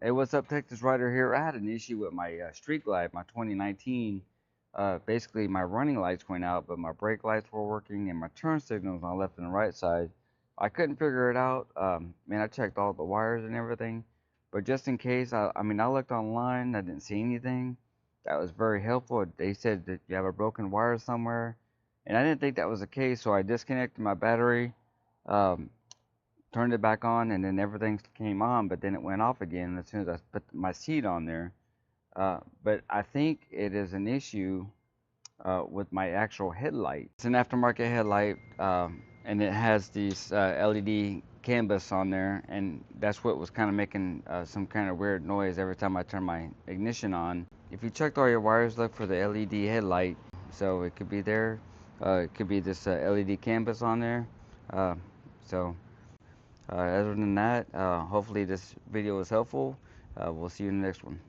Hey, what's up, Texas Rider here? I had an issue with my street light, my 2019. Basically, my running lights went out, but my brake lights were working and my turn signals on the left and the right side. I couldn't figure it out. Man, I checked all the wires and everything, but just in case, I looked online. I didn't see anything. That was very helpful. They said that you have a broken wire somewhere, and I didn't think that was the case, so I disconnected my battery. Um, Turned it back on, and then everything came on, but then it went off again as soon as I put my seat on there. But I think it is an issue with my actual headlight. It's an aftermarket headlight, and it has these LED canvas on there, and that's what was kind of making some kind of weird noise every time I turn my ignition on. If you checked all your wires, look for the LED headlight. So it could be there. It could be this LED canvas on there. Uh, so. Other than that, hopefully this video was helpful. We'll see you in the next one.